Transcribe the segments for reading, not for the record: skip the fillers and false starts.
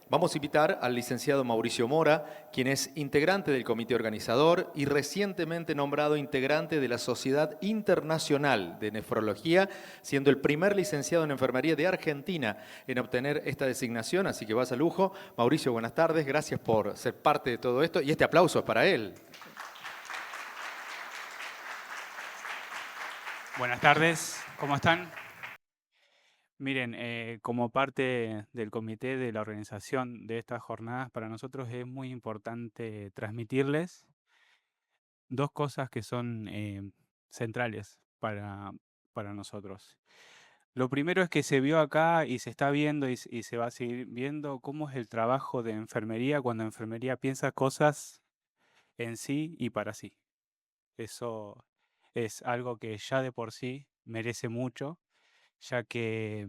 vamos a invitar al licenciado Mauricio Mora, quien es integrante del comité organizador y recientemente nombrado integrante de la Sociedad Internacional de Nefrología, siendo el primer licenciado en enfermería de Argentina en obtener esta designación, así que vas a lujo. Mauricio, buenas tardes, gracias por ser parte de todo esto y este aplauso es para él. Buenas tardes, ¿cómo están? Miren, como parte del comité de la organización de estas jornadas, para nosotros es muy importante transmitirles dos cosas que son centrales para nosotros. Lo primero es que se vio acá y se está viendo y se va a seguir viendo cómo es el trabajo de enfermería cuando enfermería piensa cosas en sí y para sí. Eso es algo que ya de por sí merece mucho, ya que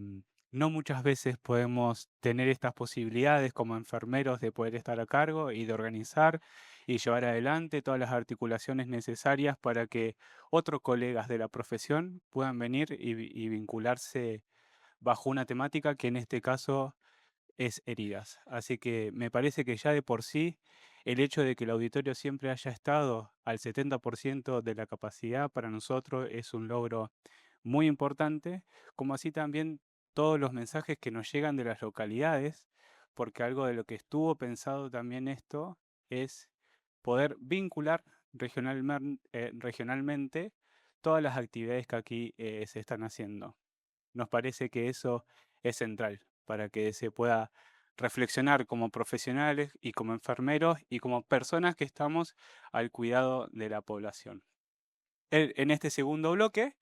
no muchas veces podemos tener estas posibilidades como enfermeros de poder estar a cargo y de organizar y llevar adelante todas las articulaciones necesarias para que otros colegas de la profesión puedan venir y vincularse bajo una temática que en este caso es heridas. Así que me parece que ya de por sí el hecho de que el auditorio siempre haya estado al 70% de la capacidad para nosotros es un logro muy importante, como así también todos los mensajes que nos llegan de las localidades, porque algo de lo que estuvo pensado también esto es poder vincular regionalmente todas las actividades que aquí se están haciendo. Nos parece que eso es central para que se pueda reflexionar como profesionales y como enfermeros y como personas que estamos al cuidado de la población. En este segundo bloque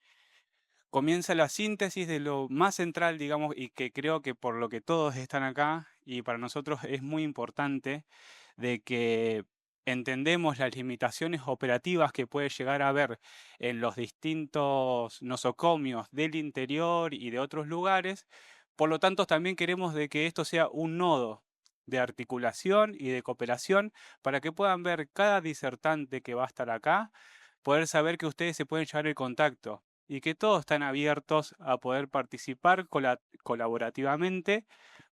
comienza la síntesis de lo más central, digamos, y que creo que por lo que todos están acá y para nosotros es muy importante de que entendemos las limitaciones operativas que puede llegar a haber en los distintos nosocomios del interior y de otros lugares. Por lo tanto, también queremos de que esto sea un nodo de articulación y de cooperación para que puedan ver cada disertante que va a estar acá, poder saber que ustedes se pueden llevar el contacto y que todos están abiertos a poder participar colaborativamente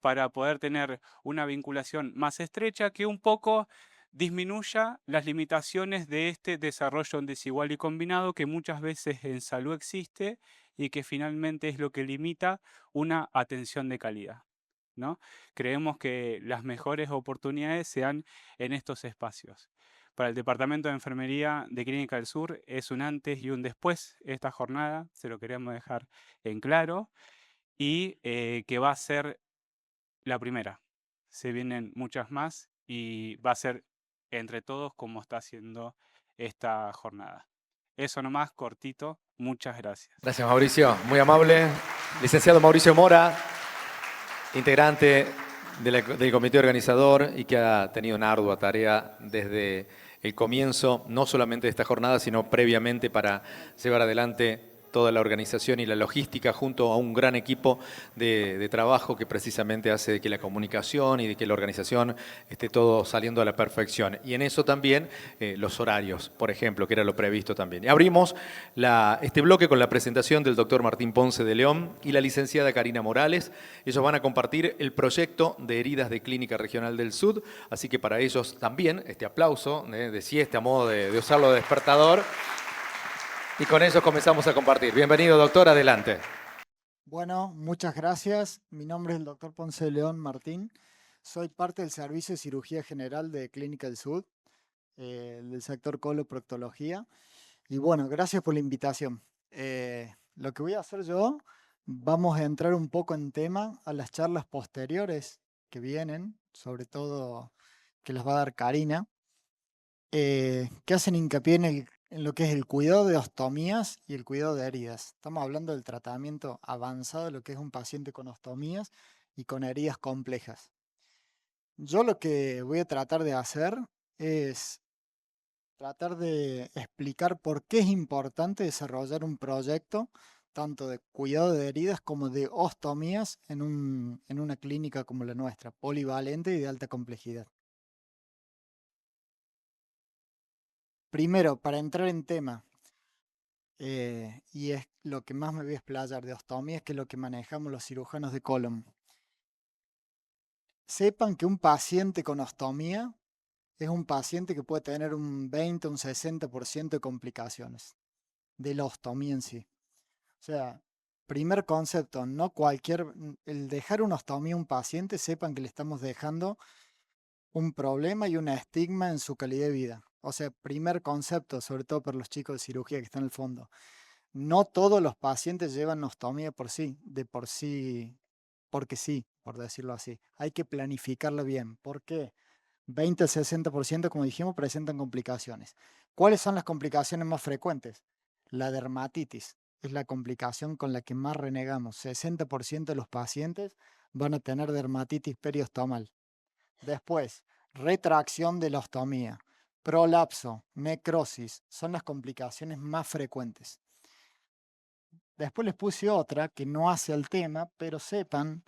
para poder tener una vinculación más estrecha que un poco disminuya las limitaciones de este desarrollo desigual y combinado que muchas veces en salud existe y que finalmente es lo que limita una atención de calidad, ¿no? Creemos que las mejores oportunidades se dan en estos espacios. Para el Departamento de Enfermería de Clínica del Sur es un antes y un después esta jornada, se lo queremos dejar en claro, y que va a ser la primera. Se vienen muchas más y va a ser entre todos como está haciendo esta jornada. Eso nomás, cortito. Muchas gracias. Gracias, Mauricio, muy amable. Licenciado Mauricio Mora, integrante del comité organizador y que ha tenido una ardua tarea desde el comienzo, no solamente de esta jornada, sino previamente para llevar adelante toda la organización y la logística junto a un gran equipo de trabajo que precisamente hace de que la comunicación y de que la organización esté todo saliendo a la perfección. Y en eso también los horarios, por ejemplo, que era lo previsto también. Y abrimos este bloque con la presentación del doctor Martín Ponce de León y la licenciada Karina Morales. Ellos van a compartir el proyecto de heridas de Clínica Regional del Sud, así que para ellos también este aplauso de siesta a modo de usarlo de despertador. Y con eso comenzamos a compartir. Bienvenido, doctor, adelante. Bueno, muchas gracias. Mi nombre es el doctor Ponce de León Martín. Soy parte del Servicio de Cirugía General de Clínica del Sud, del sector coloproctología. Y bueno, gracias por la invitación. Lo que voy a hacer yo, vamos a entrar un poco en tema a las charlas posteriores que vienen, sobre todo que las va a dar Karina, que hacen hincapié en lo que es el cuidado de ostomías y el cuidado de heridas. Estamos hablando del tratamiento avanzado de lo que es un paciente con ostomías y con heridas complejas. Yo lo que voy a tratar de hacer es tratar de explicar por qué es importante desarrollar un proyecto tanto de cuidado de heridas como de ostomías en una clínica como la nuestra, polivalente y de alta complejidad. Primero, para entrar en tema, y es lo que más me voy a explayar de ostomía, es que es lo que manejamos los cirujanos de colon. sepan que un paciente con ostomía es un paciente que puede tener un 20, un 60% de complicaciones de la ostomía en sí. O sea, primer concepto, no el dejar una ostomía a un paciente, sepan que le estamos dejando un problema y un estigma en su calidad de vida. O sea, primer concepto, sobre todo para los chicos de cirugía que están en el fondo. No todos los pacientes llevan ostomía por sí, porque sí, por decirlo así. Hay que planificarlo bien. ¿Por qué? 20 al 60%, como dijimos, presentan complicaciones. ¿Cuáles son las complicaciones más frecuentes? La dermatitis es la complicación con la que más renegamos. 60% de los pacientes van a tener dermatitis periostomal. Después, retracción de la ostomía, prolapso, necrosis, son las complicaciones más frecuentes. Después les puse otra que no hace el tema, pero sepan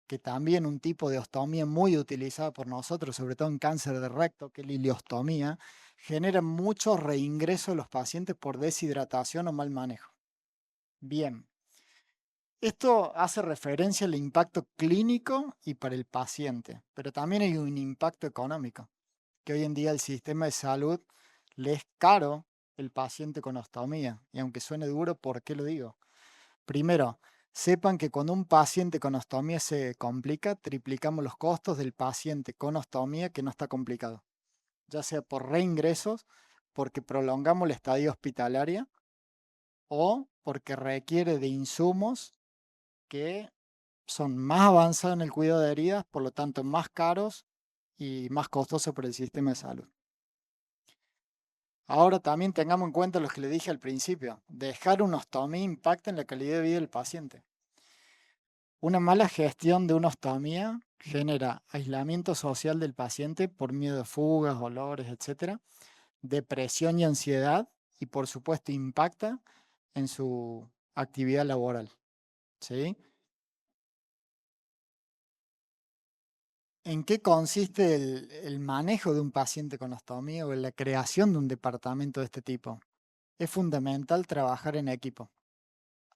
que también un tipo de ostomía muy utilizada por nosotros, sobre todo en cáncer de recto, que es la ileostomía, genera mucho reingreso de los pacientes por deshidratación o mal manejo. Bien, esto hace referencia al impacto clínico y para el paciente, pero también hay un impacto económico, que hoy en día el sistema de salud le es caro el paciente con ostomía. Y aunque suene duro, ¿por qué lo digo? Primero, sepan que cuando un paciente con ostomía se complica, triplicamos los costos del paciente con ostomía que no está complicado, ya sea por reingresos, porque prolongamos la estadía hospitalaria o porque requiere de insumos que son más avanzados en el cuidado de heridas, por lo tanto más caros y más costosos para el sistema de salud. Ahora también tengamos en cuenta lo que le dije al principio, dejar una ostomía impacta en la calidad de vida del paciente. Una mala gestión de una ostomía genera aislamiento social del paciente por miedo a fugas, olores, etc., depresión y ansiedad, y por supuesto impacta en su actividad laboral. ¿Sí? ¿En qué consiste el manejo de un paciente con ostomía o en la creación de un departamento de este tipo? Es fundamental trabajar en equipo.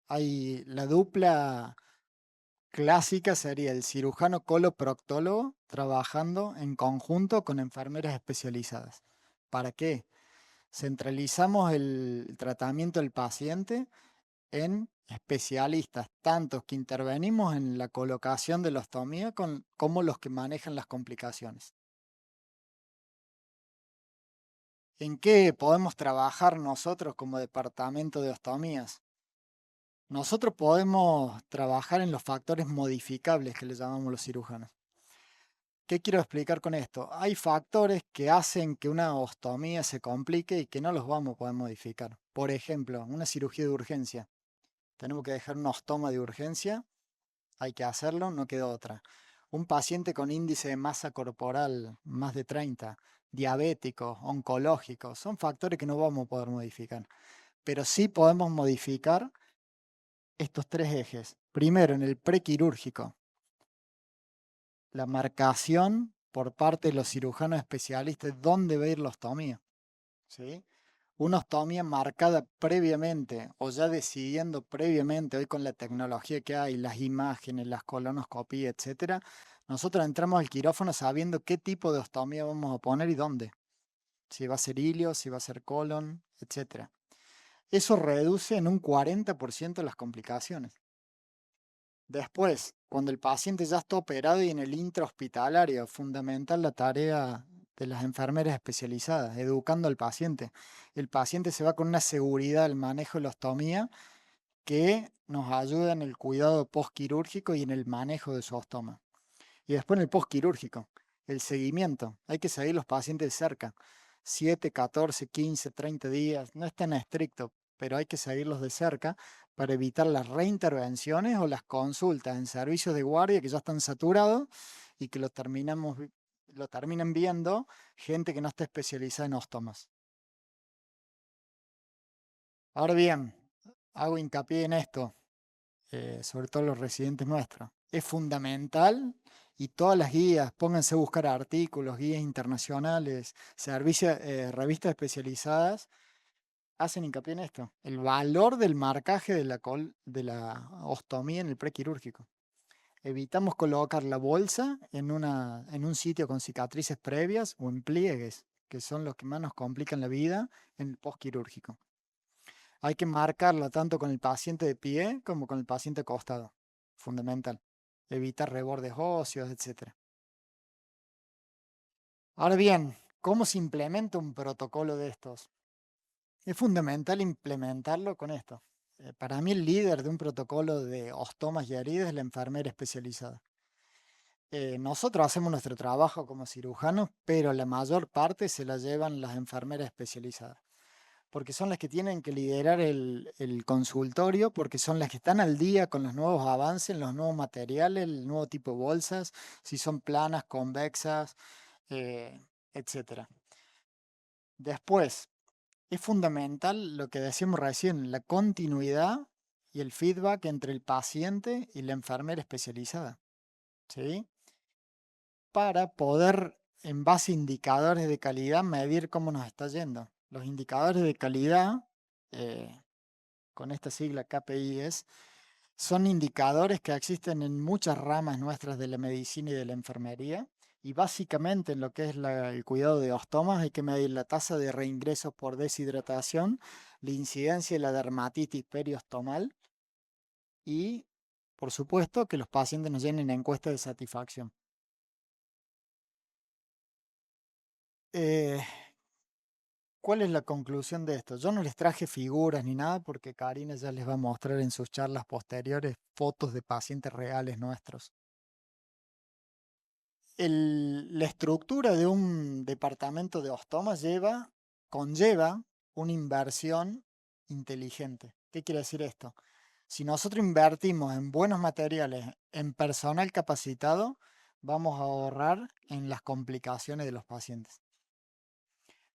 Hay la dupla clásica sería el cirujano coloproctólogo trabajando en conjunto con enfermeras especializadas. ¿Para qué? Centralizamos el tratamiento del paciente en especialistas, tantos que intervenimos en la colocación de la ostomía como los que manejan las complicaciones. ¿En qué podemos trabajar nosotros como departamento de ostomías? Nosotros podemos trabajar en los factores modificables que le llamamos los cirujanos. ¿Qué quiero explicar con esto? Hay factores que hacen que una ostomía se complique y que no los vamos a poder modificar. Por ejemplo, una cirugía de urgencia. Tenemos que dejar una ostoma de urgencia, hay que hacerlo, no queda otra. Un paciente con índice de masa corporal más de 30, diabético, oncológico, son factores que no vamos a poder modificar. Pero sí podemos modificar estos tres ejes. Primero, en el prequirúrgico, la marcación por parte de los cirujanos especialistas dónde va a ir la ostomía. ¿Sí? Una ostomía marcada previamente o ya decidiendo previamente, hoy con la tecnología que hay, las imágenes, las colonoscopías, etcétera, nosotros entramos al quirófano sabiendo qué tipo de ostomía vamos a poner y dónde. Si va a ser ilio, si va a ser colon, etcétera. Eso reduce en un 40% las complicaciones. Después, cuando el paciente ya está operado y en el intrahospitalario, fundamental la tarea de las enfermeras especializadas, educando al paciente. El paciente se va con una seguridad del manejo de la ostomía que nos ayuda en el cuidado postquirúrgico y en el manejo de su ostoma. Y después en el postquirúrgico, el seguimiento. Hay que seguir los pacientes de cerca. 7, 14, 15, 30 días. No es tan estricto, pero hay que seguirlos de cerca para evitar las reintervenciones o las consultas en servicios de guardia que ya están saturados y que lo terminan viendo gente que no está especializada en ostomas. Ahora bien, hago hincapié en esto, sobre todo los residentes nuestros. Es fundamental y todas las guías, pónganse a buscar artículos, guías internacionales, revistas especializadas, hacen hincapié en esto, el valor del marcaje de la ostomía en el prequirúrgico. Evitamos colocar la bolsa en un sitio con cicatrices previas o en pliegues, que son los que más nos complican la vida en el postquirúrgico. Hay que marcarla tanto con el paciente de pie como con el paciente acostado. Fundamental. Evitar rebordes óseos, etc. Ahora bien, ¿cómo se implementa un protocolo de estos? Es fundamental implementarlo con esto. Para mí el líder de un protocolo de ostomas y heridas es la enfermera especializada. Nosotros hacemos nuestro trabajo como cirujanos, pero la mayor parte se la llevan las enfermeras especializadas, porque son las que tienen que liderar el consultorio, porque son las que están al día con los nuevos avances, los nuevos materiales, el nuevo tipo de bolsas, si son planas, convexas, etc. Después, es fundamental lo que decíamos recién, la continuidad y el feedback entre el paciente y la enfermera especializada, ¿sí? Para poder, en base a indicadores de calidad, medir cómo nos está yendo. Los indicadores de calidad, con esta sigla KPIs, son indicadores que existen en muchas ramas nuestras de la medicina y de la enfermería. Y básicamente en lo que es el cuidado de ostomas hay que medir la tasa de reingresos por deshidratación, la incidencia de la dermatitis periostomal y, por supuesto, que los pacientes nos llenen encuestas de satisfacción. ¿Cuál es la conclusión de esto? Yo no les traje figuras ni nada porque Karina ya les va a mostrar en sus charlas posteriores fotos de pacientes reales nuestros. La estructura de un departamento de ostomas conlleva una inversión inteligente. ¿Qué quiere decir esto? Si nosotros invertimos en buenos materiales, en personal capacitado, vamos a ahorrar en las complicaciones de los pacientes.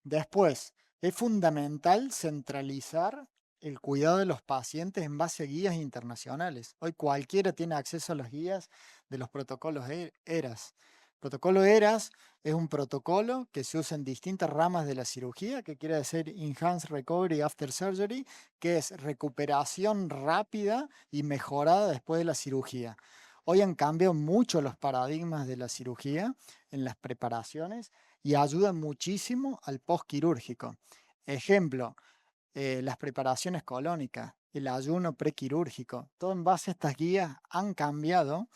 Después, es fundamental centralizar el cuidado de los pacientes en base a guías internacionales. Hoy cualquiera tiene acceso a las guías de los protocolos ERAS. Protocolo ERAS es un protocolo que se usa en distintas ramas de la cirugía, que quiere decir Enhanced Recovery After Surgery, que es recuperación rápida y mejorada después de la cirugía. Hoy han cambiado mucho los paradigmas de la cirugía en las preparaciones y ayudan muchísimo al postquirúrgico. Ejemplo, las preparaciones colónicas, el ayuno prequirúrgico, todo en base a estas guías han cambiado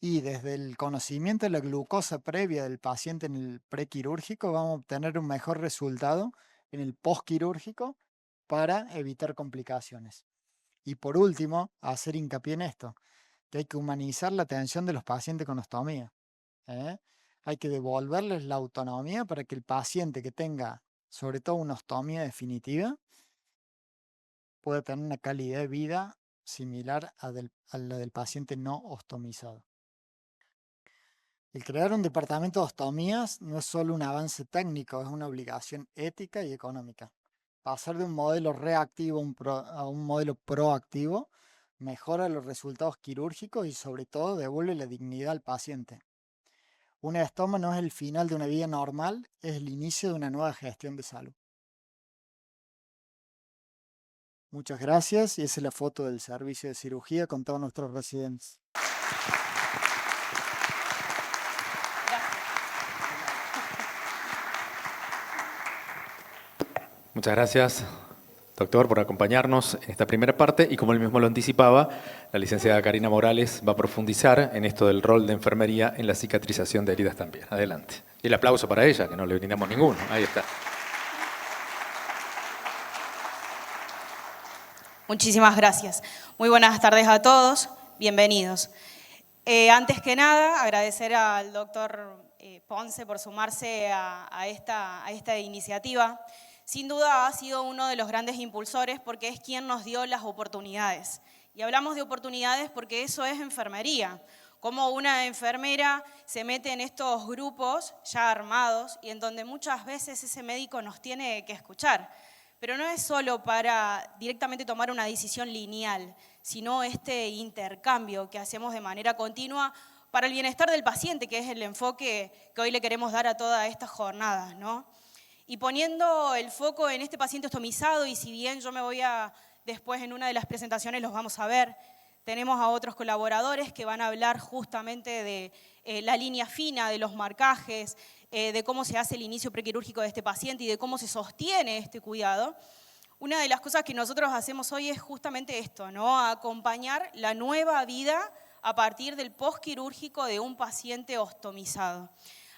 y desde el conocimiento de la glucosa previa del paciente en el prequirúrgico vamos a obtener un mejor resultado en el postquirúrgico para evitar complicaciones. Y por último, hacer hincapié en esto, que hay que humanizar la atención de los pacientes con ostomía. Hay que devolverles la autonomía para que el paciente que tenga, sobre todo una ostomía definitiva, pueda tener una calidad de vida similar a la del paciente no ostomizado. El crear un departamento de ostomías no es solo un avance técnico, es una obligación ética y económica. Pasar de un modelo reactivo a un modelo proactivo mejora los resultados quirúrgicos y sobre todo devuelve la dignidad al paciente. Una estoma no es el final de una vida normal, es el inicio de una nueva gestión de salud. Muchas gracias y esa es la foto del servicio de cirugía con todos nuestros residentes. Muchas gracias, doctor, por acompañarnos en esta primera parte y como él mismo lo anticipaba, la licenciada Karina Morales va a profundizar en esto del rol de enfermería en la cicatrización de heridas también. Adelante. Y el aplauso para ella, que no le brindamos ninguno. Ahí está. Muchísimas gracias. Muy buenas tardes a todos. Bienvenidos. Antes que nada, agradecer al doctor Ponce por sumarse a esta iniciativa. Sin duda ha sido uno de los grandes impulsores porque es quien nos dio las oportunidades. Y hablamos de oportunidades porque eso es enfermería. Cómo una enfermera se mete en estos grupos ya armados y en donde muchas veces ese médico nos tiene que escuchar. Pero no es solo para directamente tomar una decisión lineal, sino este intercambio que hacemos de manera continua para el bienestar del paciente, que es el enfoque que hoy le queremos dar a todas estas jornadas, ¿no? Y poniendo el foco en este paciente ostomizado, y si bien yo me voy a, después en una de las presentaciones los vamos a ver, Tenemos a otros colaboradores que van a hablar justamente de la línea fina de los marcajes, de cómo se hace el inicio prequirúrgico de este paciente y de cómo se sostiene este cuidado. Una de las cosas que nosotros hacemos hoy es justamente esto, ¿no? Acompañar la nueva vida a partir del postquirúrgico de un paciente ostomizado.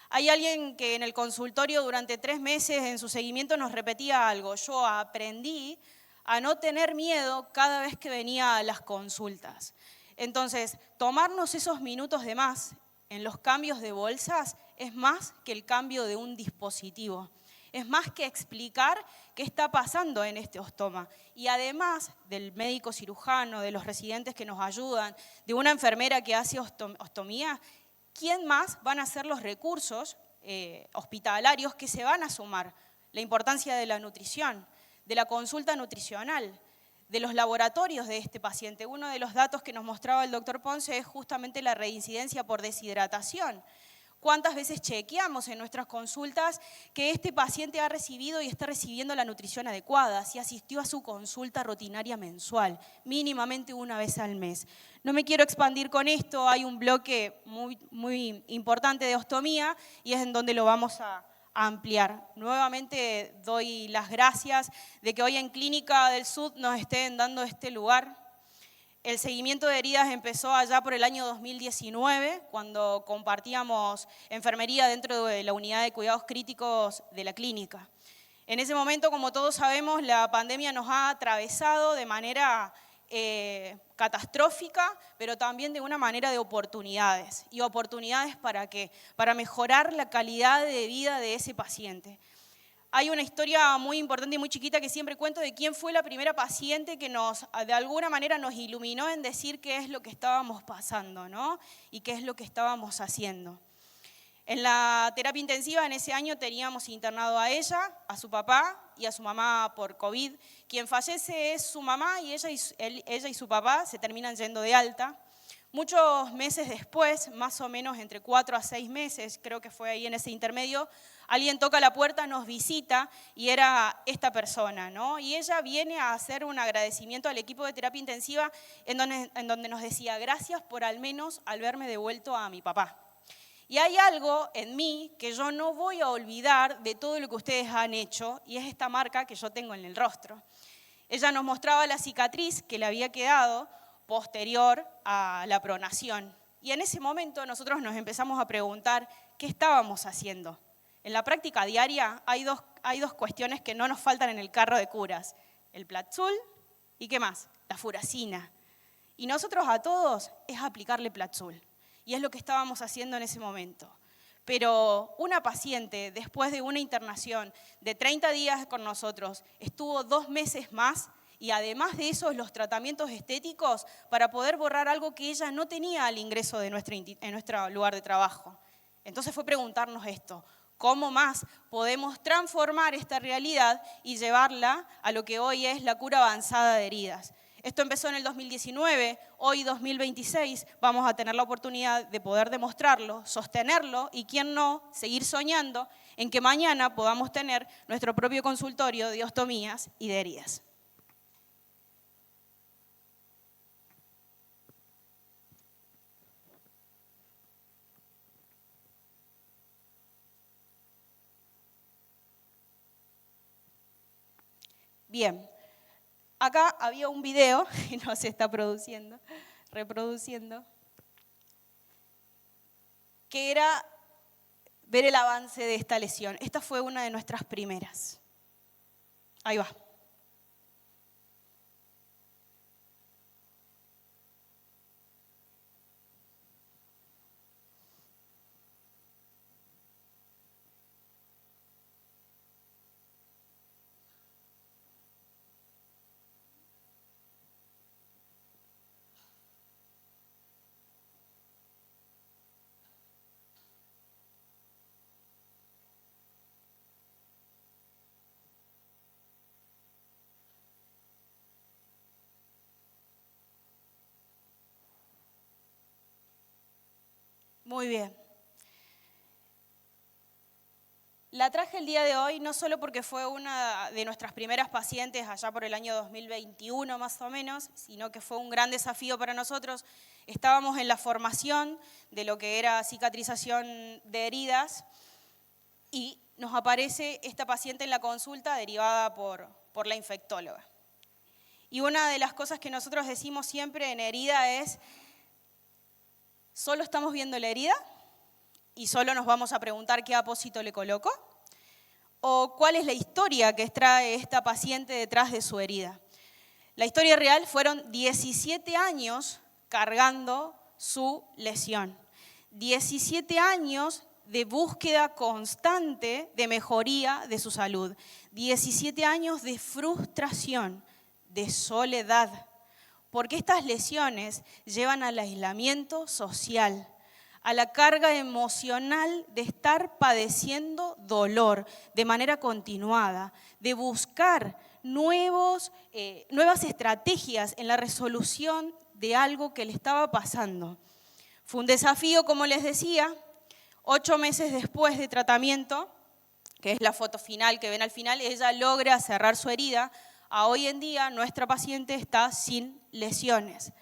Hay alguien que en el consultorio durante 3 meses en su seguimiento nos repetía algo. Yo aprendí a no tener miedo cada vez que venía a las consultas. Entonces, tomarnos esos minutos de más en los cambios de bolsas es más que el cambio de un dispositivo. Es más que explicar qué está pasando en este ostoma. Y además del médico cirujano, de los residentes que nos ayudan, de una enfermera que hace ostomía, ¿quién más van a ser los recursos hospitalarios que se van a sumar? La importancia de la nutrición, de la consulta nutricional, de los laboratorios de este paciente. Uno de los datos que nos mostraba el doctor Ponce es justamente la reincidencia por deshidratación. ¿Cuántas veces chequeamos en nuestras consultas que este paciente ha recibido y está recibiendo la nutrición adecuada, si asistió a su consulta rutinaria mensual, mínimamente una vez al mes? No me quiero expandir con esto, hay un bloque muy importante de ostomía y es en donde lo vamos a ampliar. Nuevamente doy las gracias de que hoy en Clínica del Sud nos estén dando este lugar. El seguimiento de heridas empezó allá por el año 2019, cuando compartíamos enfermería dentro de la unidad de cuidados críticos de la clínica. En ese momento, como todos sabemos, la pandemia nos ha atravesado de manera catastrófica, pero también de una manera de oportunidades. ¿Y oportunidades para qué? Para mejorar la calidad de vida de ese paciente. Hay una historia muy importante y muy chiquita que siempre cuento de quién fue la primera paciente que de alguna manera nos iluminó en decir qué es lo que estábamos pasando, ¿no? Y qué es lo que estábamos haciendo. En la terapia intensiva en ese año teníamos internado a ella, a su papá y a su mamá por COVID. Quien fallece es su mamá y ella y su papá se terminan yendo de alta. Muchos meses después, más o menos entre 4 a 6 meses, creo que fue ahí en ese intermedio, alguien toca la puerta, nos visita y era esta persona, ¿no? Y ella viene a hacer un agradecimiento al equipo de terapia intensiva en donde nos decía, gracias por al menos haberme devuelto a mi papá. Y hay algo en mí que yo no voy a olvidar de todo lo que ustedes han hecho y es esta marca que yo tengo en el rostro. Ella nos mostraba la cicatriz que le había quedado posterior a la pronación. Y en ese momento nosotros nos empezamos a preguntar qué estábamos haciendo. En la práctica diaria hay dos cuestiones que no nos faltan en el carro de curas. El Platzul y ¿qué más? La furacina. Y nosotros a todos es aplicarle Platzul. Y es lo que estábamos haciendo en ese momento. Pero una paciente, después de una internación de 30 días con nosotros, estuvo 2 meses más y además de eso, los tratamientos estéticos para poder borrar algo que ella no tenía al ingreso de en nuestro lugar de trabajo. Entonces fue preguntarnos esto, ¿cómo más podemos transformar esta realidad y llevarla a lo que hoy es la cura avanzada de heridas? Esto empezó en el 2019, hoy 2026 vamos a tener la oportunidad de poder demostrarlo, sostenerlo y, quién no, seguir soñando en que mañana podamos tener nuestro propio consultorio de ostomías y de heridas. Bien, acá había un video que no se está reproduciendo, que era ver el avance de esta lesión. Esta fue una de nuestras primeras. Ahí va. Muy bien. La traje el día de hoy no solo porque fue una de nuestras primeras pacientes allá por el año 2021 más o menos, sino que fue un gran desafío para nosotros. Estábamos en la formación de lo que era cicatrización de heridas y nos aparece esta paciente en la consulta derivada por la infectóloga. Y una de las cosas que nosotros decimos siempre en herida es, ¿solo estamos viendo la herida? ¿Y solo nos vamos a preguntar qué apósito le coloco? ¿O cuál es la historia que trae esta paciente detrás de su herida? La historia real fueron 17 años cargando su lesión. 17 años de búsqueda constante de mejoría de su salud. 17 años de frustración, de soledad. Porque estas lesiones llevan al aislamiento social, a la carga emocional de estar padeciendo dolor de manera continuada, de buscar nuevas estrategias en la resolución de algo que le estaba pasando. Fue un desafío, como les decía, 8 meses después de tratamiento, que es la foto final que ven al final, ella logra cerrar su herida. A hoy en día nuestra paciente está sin lesiones.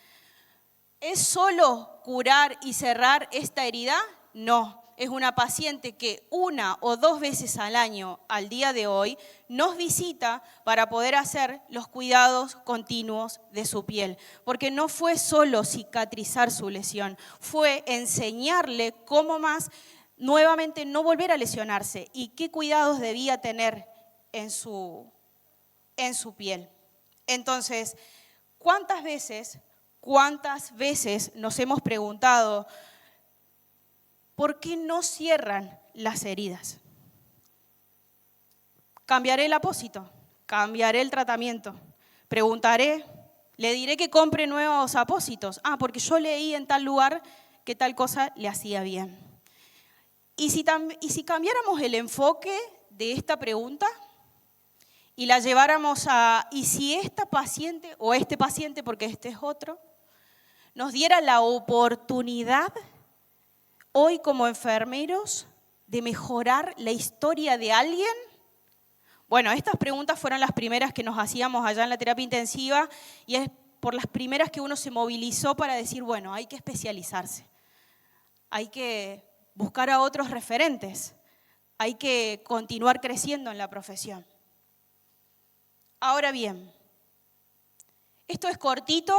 ¿Es solo curar y cerrar esta herida? No, es una paciente que 1 o 2 veces al año, al día de hoy, nos visita para poder hacer los cuidados continuos de su piel. Porque no fue solo cicatrizar su lesión, fue enseñarle cómo más nuevamente no volver a lesionarse y qué cuidados debía tener en su piel. Entonces, ¿cuántas veces nos hemos preguntado por qué no cierran las heridas? Cambiaré el apósito, cambiaré el tratamiento, preguntaré, le diré que compre nuevos apósitos. Porque yo leí en tal lugar que tal cosa le hacía bien. Y si cambiáramos el enfoque de esta pregunta y la lleváramos ¿y si esta paciente o este paciente, porque este es otro, nos diera la oportunidad hoy como enfermeros de mejorar la historia de alguien? Bueno, estas preguntas fueron las primeras que nos hacíamos allá en la terapia intensiva y es por las primeras que uno se movilizó para decir, bueno, hay que especializarse, hay que buscar a otros referentes, hay que continuar creciendo en la profesión. Ahora bien, esto es cortito,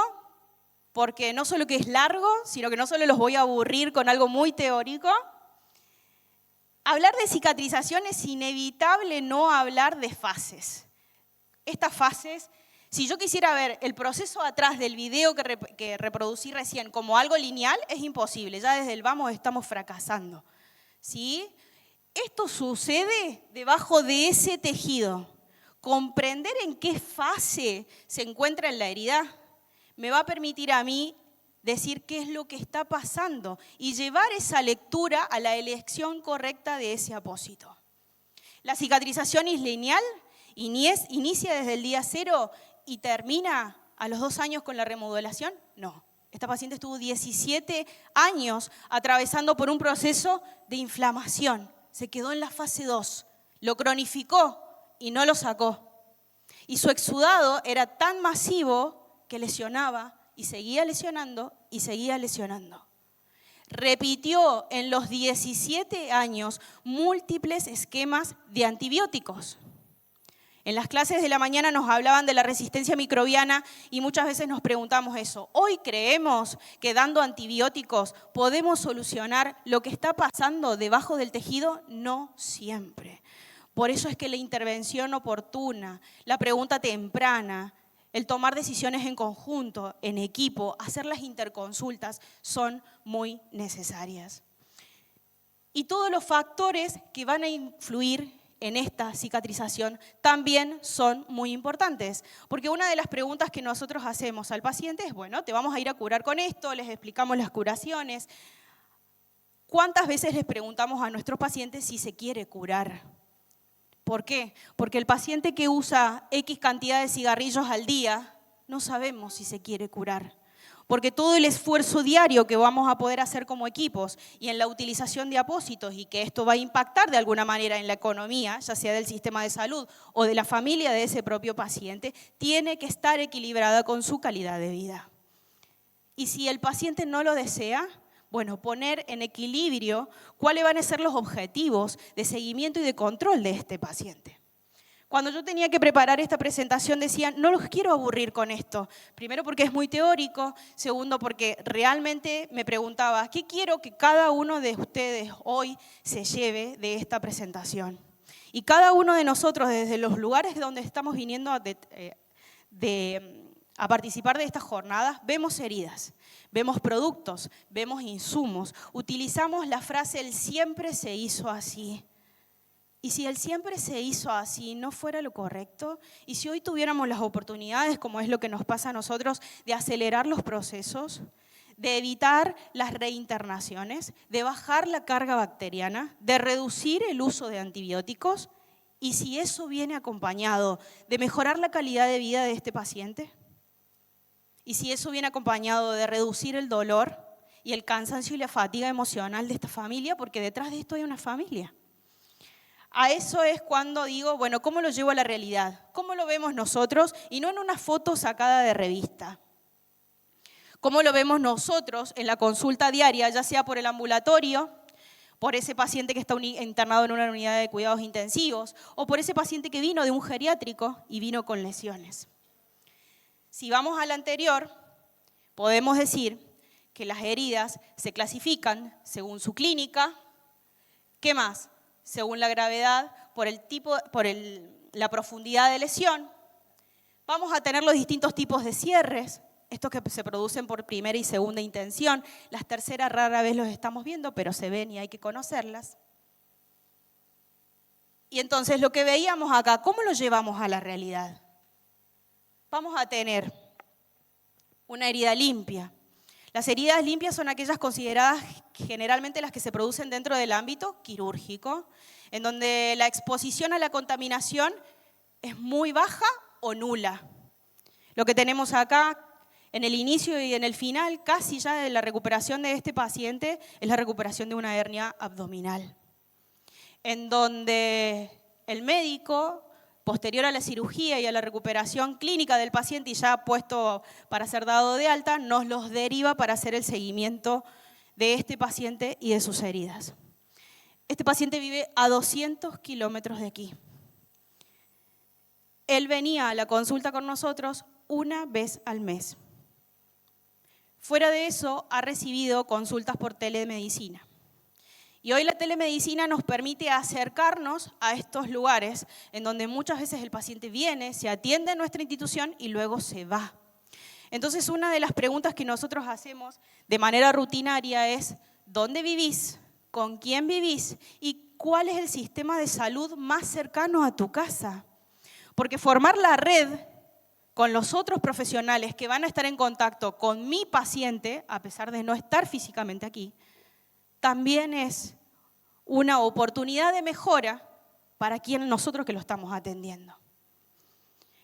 porque no solo que es largo, sino que no solo los voy a aburrir con algo muy teórico. Hablar de cicatrización es inevitable no hablar de fases. Estas fases, si yo quisiera ver el proceso atrás del video que reproducí recién como algo lineal, es imposible. Ya desde el vamos estamos fracasando. ¿Sí? Esto sucede debajo de ese tejido. Comprender en qué fase se encuentra en la herida me va a permitir a mí decir qué es lo que está pasando y llevar esa lectura a la elección correcta de ese apósito. ¿La cicatrización es lineal? ¿Inicia desde el día 0 y termina a los 2 años con la remodelación? No. Esta paciente estuvo 17 años atravesando por un proceso de inflamación. Se quedó en la fase 2, lo cronificó y no lo sacó. Y su exudado era tan masivo que lesionaba y seguía lesionando y seguía lesionando. Repitió en los 17 años múltiples esquemas de antibióticos. En las clases de la mañana nos hablaban de la resistencia microbiana y muchas veces nos preguntamos eso. ¿Hoy creemos que dando antibióticos podemos solucionar lo que está pasando debajo del tejido? No siempre. Por eso es que la intervención oportuna, la pregunta temprana, el tomar decisiones en conjunto, en equipo, hacer las interconsultas son muy necesarias. Y todos los factores que van a influir en esta cicatrización también son muy importantes. Porque una de las preguntas que nosotros hacemos al paciente es, bueno, te vamos a ir a curar con esto, les explicamos las curaciones. ¿Cuántas veces les preguntamos a nuestros pacientes si se quiere curar? ¿Por qué? Porque el paciente que usa X cantidad de cigarrillos al día, no sabemos si se quiere curar. porque todo el esfuerzo diario que vamos a poder hacer como equipos y en la utilización de apósitos y que esto va a impactar de alguna manera en la economía, ya sea del sistema de salud o de la familia de ese propio paciente, tiene que estar equilibrada con su calidad de vida. Y si el paciente no lo desea, bueno, poner en equilibrio cuáles van a ser los objetivos de seguimiento y de control de este paciente. Cuando yo tenía que preparar esta presentación decía, no los quiero aburrir con esto. Primero porque es muy teórico, segundo porque realmente me preguntaba, ¿qué quiero que cada uno de ustedes hoy se lleve de esta presentación? Y cada uno de nosotros, desde los lugares donde estamos viniendo a participar de estas jornadas, vemos heridas, vemos productos, vemos insumos, utilizamos la frase el siempre se hizo así. Y si el siempre se hizo así no fuera lo correcto, y si hoy tuviéramos las oportunidades, como es lo que nos pasa a nosotros, de acelerar los procesos, de evitar las reinternaciones, de bajar la carga bacteriana, de reducir el uso de antibióticos, y si eso viene acompañado de mejorar la calidad de vida de este paciente, y si eso viene acompañado de reducir el dolor y el cansancio y la fatiga emocional de esta familia, porque detrás de esto hay una familia. A eso es cuando digo, bueno, ¿cómo lo llevo a la realidad? ¿Cómo lo vemos nosotros? Y no en una foto sacada de revista. ¿Cómo lo vemos nosotros en la consulta diaria, ya sea por el ambulatorio, por ese paciente que está internado en una unidad de cuidados intensivos, o por ese paciente que vino de un geriátrico y vino con lesiones? Si vamos al anterior, podemos decir que las heridas se clasifican según su clínica. ¿Qué más? Según la gravedad, la profundidad de lesión. Vamos a tener los distintos tipos de cierres, estos que se producen por primera y segunda intención. Las terceras rara vez los estamos viendo, pero se ven y hay que conocerlas. Y entonces lo que veíamos acá, ¿cómo lo llevamos a la realidad? Vamos a tener una herida limpia. Las heridas limpias son aquellas consideradas generalmente las que se producen dentro del ámbito quirúrgico, en donde la exposición a la contaminación es muy baja o nula. Lo que tenemos acá en el inicio y en el final, casi ya de la recuperación de este paciente, es la recuperación de una hernia abdominal, en donde el médico, posterior a la cirugía y a la recuperación clínica del paciente y ya puesto para ser dado de alta, nos los deriva para hacer el seguimiento de este paciente y de sus heridas. Este paciente vive a 200 kilómetros de aquí. Él venía a la consulta con nosotros una vez al mes. Fuera de eso, ha recibido consultas por telemedicina. Y hoy la telemedicina nos permite acercarnos a estos lugares en donde muchas veces el paciente viene, se atiende en nuestra institución y luego se va. Entonces, una de las preguntas que nosotros hacemos de manera rutinaria es, ¿dónde vivís? ¿Con quién vivís? ¿Y cuál es el sistema de salud más cercano a tu casa? Porque formar la red con los otros profesionales que van a estar en contacto con mi paciente, a pesar de no estar físicamente aquí, también es una oportunidad de mejora para nosotros que lo estamos atendiendo.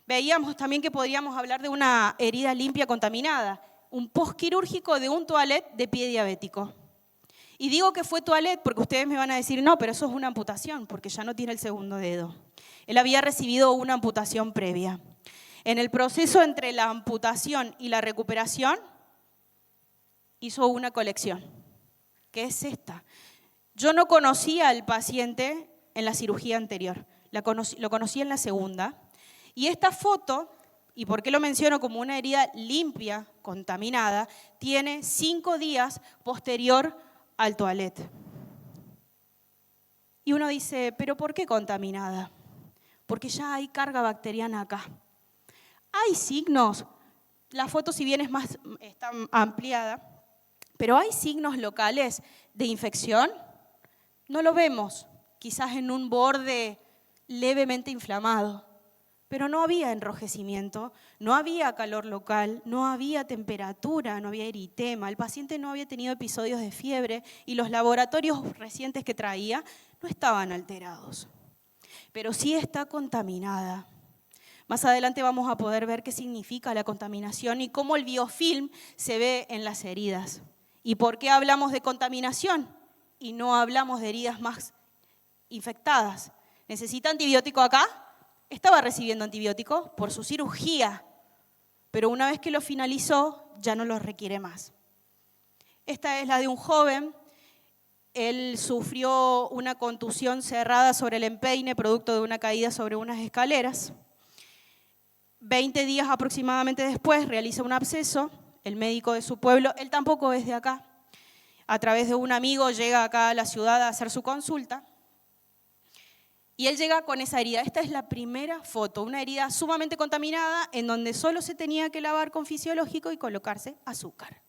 Veíamos también que podríamos hablar de una herida limpia contaminada, un postquirúrgico de un toilet de pie diabético. Y digo que fue toilet porque ustedes me van a decir, no, pero eso es una amputación, porque ya no tiene el segundo dedo. Él había recibido una amputación previa. En el proceso entre la amputación y la recuperación, hizo una colección. ¿Qué es esta? Yo no conocía al paciente en la cirugía anterior, lo conocí en la segunda. Y esta foto, y por qué lo menciono como una herida limpia, contaminada, tiene 5 días posterior al toilet. Y uno dice, ¿pero por qué contaminada? Porque ya hay carga bacteriana acá. Hay signos, la foto si bien está ampliada, pero hay signos locales de infección, no lo vemos, quizás en un borde levemente inflamado, pero no había enrojecimiento, no había calor local, no había temperatura, no había eritema, el paciente no había tenido episodios de fiebre y los laboratorios recientes que traía no estaban alterados, pero sí está contaminada. Más adelante vamos a poder ver qué significa la contaminación y cómo el biofilm se ve en las heridas. ¿Y por qué hablamos de contaminación y no hablamos de heridas más infectadas? ¿Necesita antibiótico acá? Estaba recibiendo antibiótico por su cirugía, pero una vez que lo finalizó ya no lo requiere más. Esta es la de un joven. Él sufrió una contusión cerrada sobre el empeine producto de una caída sobre unas escaleras. 20 días aproximadamente después realiza un absceso. El médico de su pueblo, él tampoco es de acá, a través de un amigo llega acá a la ciudad a hacer su consulta. Y él llega con esa herida. Esta es la primera foto, una herida sumamente contaminada en donde solo se tenía que lavar con fisiológico y colocarse azúcar.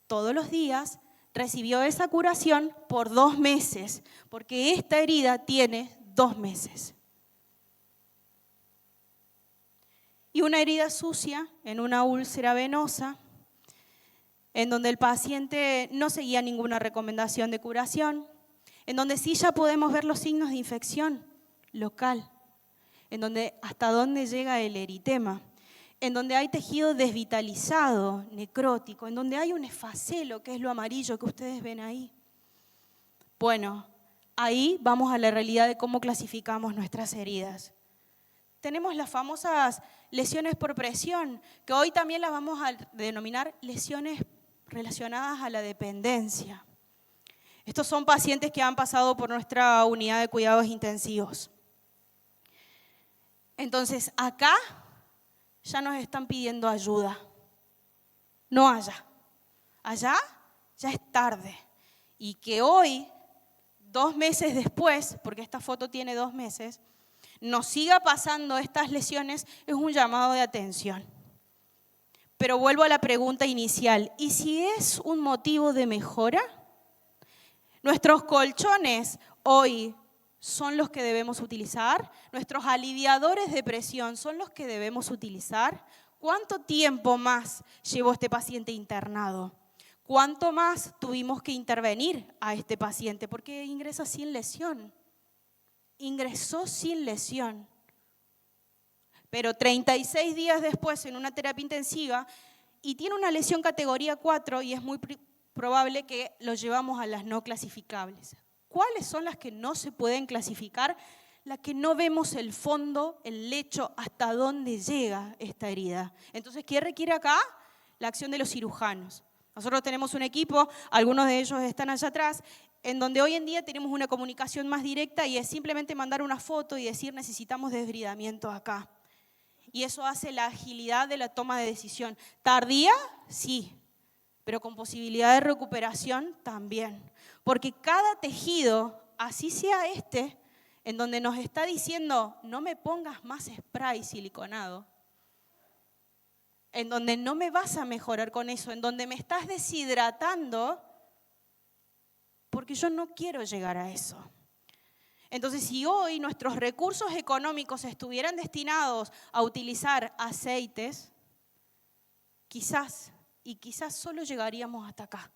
Todos los días recibió esa curación por 2 meses, porque esta herida tiene 2 meses. Y una herida sucia en una úlcera venosa, en donde el paciente no seguía ninguna recomendación de curación, en donde sí ya podemos ver los signos de infección local, en donde hasta dónde llega el eritema, en donde hay tejido desvitalizado, necrótico, en donde hay un esfacelo, que es lo amarillo que ustedes ven ahí. Bueno, ahí vamos a la realidad de cómo clasificamos nuestras heridas. Tenemos las famosas lesiones por presión, que hoy también las vamos a denominar lesiones relacionadas a la dependencia. Estos son pacientes que han pasado por nuestra unidad de cuidados intensivos. Entonces, acá ya nos están pidiendo ayuda. No allá. Allá ya es tarde. Y que hoy, 2 meses después, porque esta foto tiene 2 meses, nos siga pasando estas lesiones es un llamado de atención. Pero vuelvo a la pregunta inicial. ¿Y si es un motivo de mejora? ¿Nuestros colchones hoy son los que debemos utilizar? ¿Nuestros aliviadores de presión son los que debemos utilizar? ¿Cuánto tiempo más llevó este paciente internado? ¿Cuánto más tuvimos que intervenir a este paciente? Porque ingresa sin lesión. Ingresó sin lesión. Pero 36 días después en una terapia intensiva y tiene una lesión categoría 4 y es muy probable que lo llevamos a las no clasificables. ¿Cuáles son las que no se pueden clasificar? Las que no vemos el fondo, el lecho, hasta dónde llega esta herida. Entonces, ¿qué requiere acá? La acción de los cirujanos. Nosotros tenemos un equipo, algunos de ellos están allá atrás, en donde hoy en día tenemos una comunicación más directa y es simplemente mandar una foto y decir necesitamos desbridamiento acá. Y eso hace la agilidad de la toma de decisión. ¿Tardía? Sí, pero con posibilidad de recuperación también. Porque cada tejido, así sea este, en donde nos está diciendo no me pongas más spray siliconado, en donde no me vas a mejorar con eso, en donde me estás deshidratando, porque yo no quiero llegar a eso. Entonces, si hoy nuestros recursos económicos estuvieran destinados a utilizar aceites, quizás solo llegaríamos hasta acá.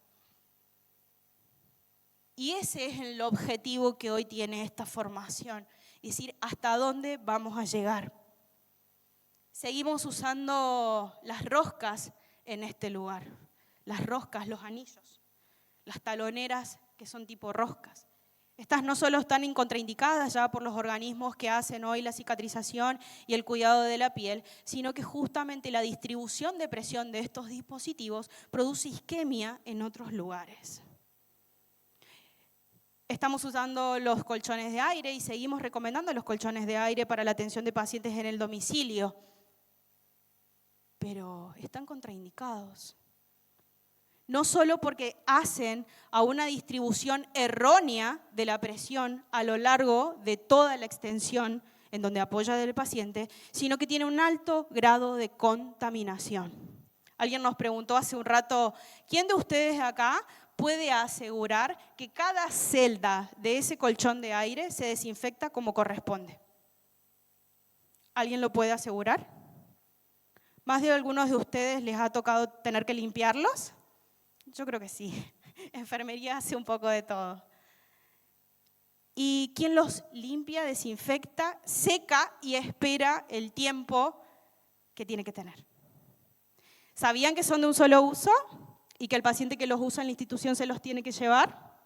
Y ese es el objetivo que hoy tiene esta formación, es decir, hasta dónde vamos a llegar. Seguimos usando las roscas en este lugar, las roscas, los anillos, las taloneras que son tipo roscas. Estas no solo están contraindicadas ya por los organismos que hacen hoy la cicatrización y el cuidado de la piel, sino que justamente la distribución de presión de estos dispositivos produce isquemia en otros lugares. Estamos usando los colchones de aire y seguimos recomendando los colchones de aire para la atención de pacientes en el domicilio, pero están contraindicados. No solo porque hacen a una distribución errónea de la presión a lo largo de toda la extensión en donde apoya el paciente, sino que tiene un alto grado de contaminación. Alguien nos preguntó hace un rato, ¿quién de ustedes acá puede asegurar que cada celda de ese colchón de aire se desinfecta como corresponde? ¿Alguien lo puede asegurar? ¿Más de algunos de ustedes les ha tocado tener que limpiarlos? Yo creo que sí. Enfermería hace un poco de todo. ¿Y quién los limpia, desinfecta, seca y espera el tiempo que tiene que tener? ¿Sabían que son de un solo uso y que el paciente que los usa en la institución se los tiene que llevar?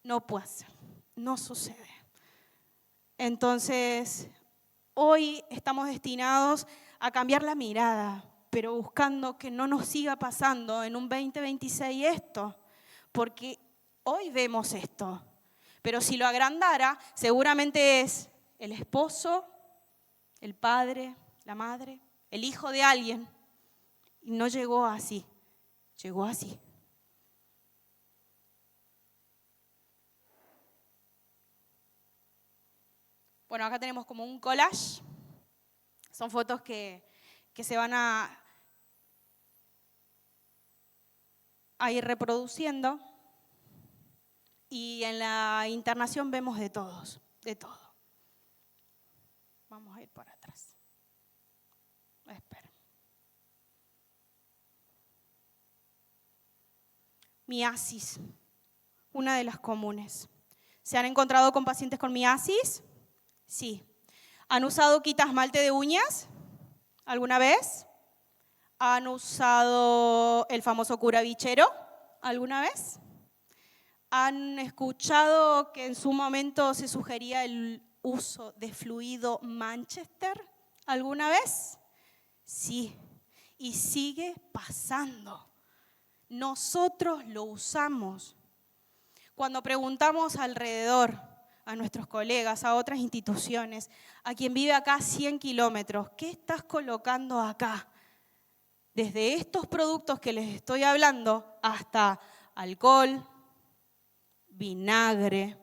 No puede ser, no sucede. Entonces, hoy estamos destinados a cambiar la mirada, pero buscando que no nos siga pasando en un 2026 esto, porque hoy vemos esto, pero si lo agrandara, seguramente es el esposo, el padre, la madre, el hijo de alguien, y no llegó así, llegó así. Bueno, acá tenemos como un collage, son fotos que se van a ir reproduciendo, y en la internación vemos de todos, de todo. Vamos a ir para atrás. Espera. Miasis, una de las comunes. ¿Se han encontrado con pacientes con miasis? Sí. ¿Han usado quita esmalte de uñas alguna vez? ¿Han usado el famoso curabichero alguna vez? ¿Han escuchado que en su momento se sugería el uso de fluido Manchester alguna vez? Sí, y sigue pasando. Nosotros lo usamos. Cuando preguntamos alrededor a nuestros colegas, a otras instituciones, a quien vive acá a 100 kilómetros, ¿qué estás colocando acá? Desde estos productos que les estoy hablando hasta alcohol, vinagre,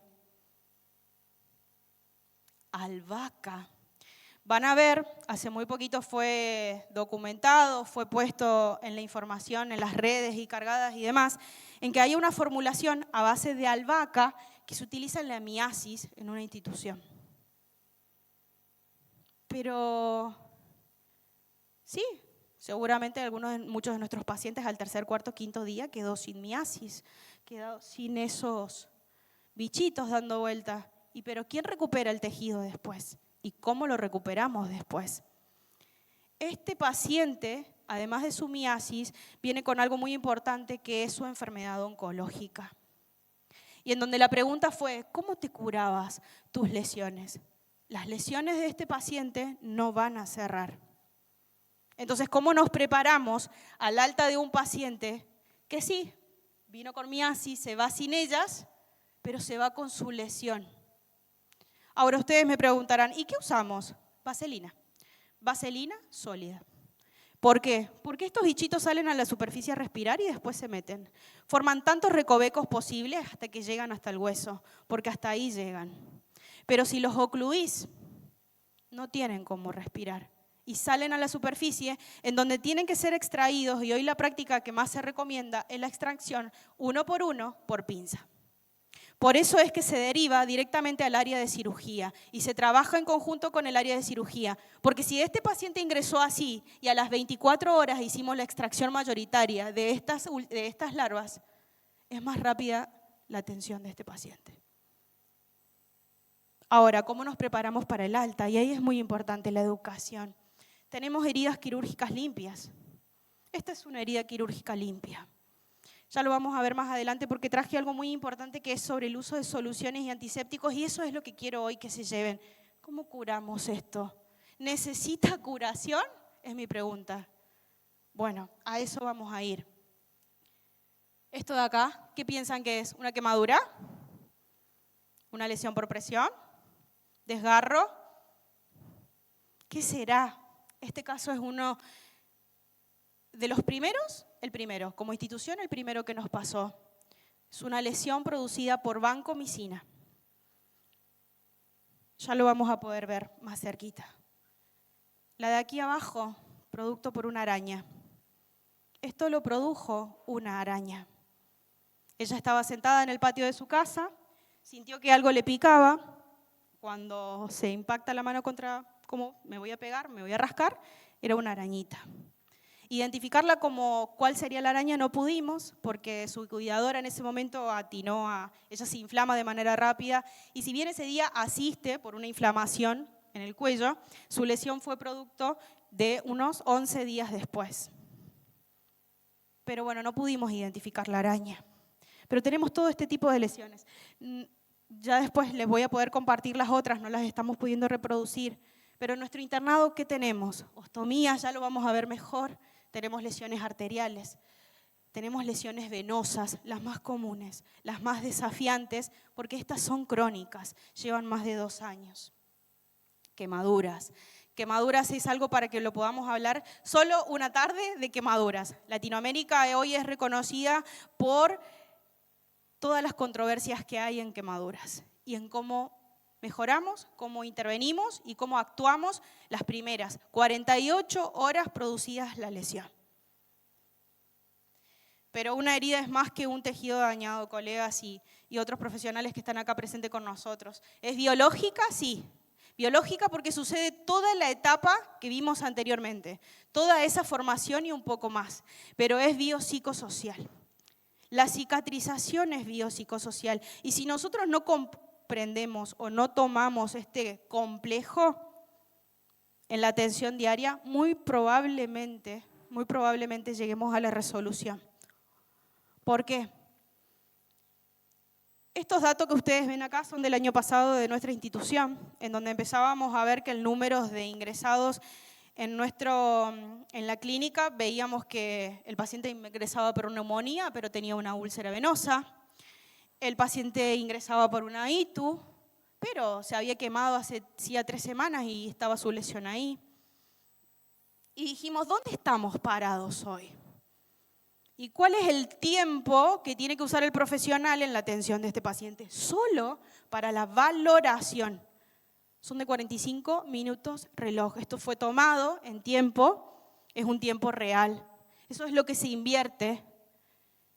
albahaca. Van a ver, hace muy poquito fue documentado, fue puesto en la información, en las redes y cargadas y demás, en que hay una formulación a base de albahaca que se utiliza en la miasis en una institución. Pero sí, seguramente muchos de nuestros pacientes al tercer, cuarto, quinto día quedó sin miasis, quedó sin esos bichitos dando vueltas. Pero ¿quién recupera el tejido después? ¿Y cómo lo recuperamos después? Este paciente, además de su miasis, viene con algo muy importante que es su enfermedad oncológica. Y en donde la pregunta fue, ¿cómo te curabas tus lesiones? Las lesiones de este paciente no van a cerrar. Entonces, ¿cómo nos preparamos al alta de un paciente que sí, vino con miasis, se va sin ellas, pero se va con su lesión? Ahora ustedes me preguntarán, ¿y qué usamos? Vaselina. Vaselina sólida. ¿Por qué? Porque estos bichitos salen a la superficie a respirar y después se meten. Forman tantos recovecos posibles hasta que llegan hasta el hueso, porque hasta ahí llegan. Pero si los ocluís, no tienen cómo respirar. Y salen a la superficie en donde tienen que ser extraídos, y hoy la práctica que más se recomienda es la extracción uno por pinza. Por eso es que se deriva directamente al área de cirugía y se trabaja en conjunto con el área de cirugía. Porque si este paciente ingresó así y a las 24 horas hicimos la extracción mayoritaria de estas larvas, es más rápida la atención de este paciente. Ahora, ¿cómo nos preparamos para el alta? Y ahí es muy importante la educación. Tenemos heridas quirúrgicas limpias. Esta es una herida quirúrgica limpia. Ya lo vamos a ver más adelante porque traje algo muy importante que es sobre el uso de soluciones y antisépticos, y eso es lo que quiero hoy que se lleven. ¿Cómo curamos esto? ¿Necesita curación? Es mi pregunta. Bueno, a eso vamos a ir. Esto de acá, ¿qué piensan que es? ¿Una quemadura? ¿Una lesión por presión? ¿Desgarro? ¿Qué será? Este caso es uno de los primeros, el primero, como institución el primero que nos pasó. Es una lesión producida por vancomicina. Ya lo vamos a poder ver más cerquita. La de aquí abajo, producto por una araña. Esto lo produjo una araña. Ella estaba sentada en el patio de su casa, sintió que algo le picaba. Cuando se impacta la mano contra, ¿cómo me voy a pegar? Me voy a rascar. Era una arañita. Identificarla como cuál sería la araña no pudimos, porque su cuidadora en ese momento atinó ella se inflama de manera rápida, y si bien ese día asiste por una inflamación en el cuello, su lesión fue producto de unos 11 días después. Pero bueno, no pudimos identificar la araña. Pero tenemos todo este tipo de lesiones. Ya después les voy a poder compartir las otras, no las estamos pudiendo reproducir. Pero en nuestro internado, ¿qué tenemos? Ostomías, ya lo vamos a ver mejor. Tenemos lesiones arteriales, tenemos lesiones venosas, las más comunes, las más desafiantes, porque estas son crónicas, llevan más de 2 años. Quemaduras. Quemaduras es algo para que lo podamos hablar solo una tarde de quemaduras. Latinoamérica hoy es reconocida por todas las controversias que hay en quemaduras y en cómo mejoramos, cómo intervenimos y cómo actuamos las primeras 48 horas producidas la lesión. Pero una herida es más que un tejido dañado, colegas y otros profesionales que están acá presentes con nosotros. ¿Es biológica? Sí. Biológica porque sucede toda la etapa que vimos anteriormente, toda esa formación y un poco más, pero es biopsicosocial. La cicatrización es biopsicosocial y si nosotros no comprendemos o no tomamos este complejo en la atención diaria, muy probablemente lleguemos a la resolución. ¿Por qué? Estos datos que ustedes ven acá son del año pasado de nuestra institución, en donde empezábamos a ver que el número de ingresados en la clínica, veíamos que el paciente ingresaba por una neumonía, pero tenía una úlcera venosa. El paciente ingresaba por una ITU, pero se había quemado hace 3 semanas y estaba su lesión ahí. Y dijimos, ¿dónde estamos parados hoy? ¿Y cuál es el tiempo que tiene que usar el profesional en la atención de este paciente? Solo para la valoración. Son de 45 minutos reloj. Esto fue tomado en tiempo, es un tiempo real. Eso es lo que se invierte.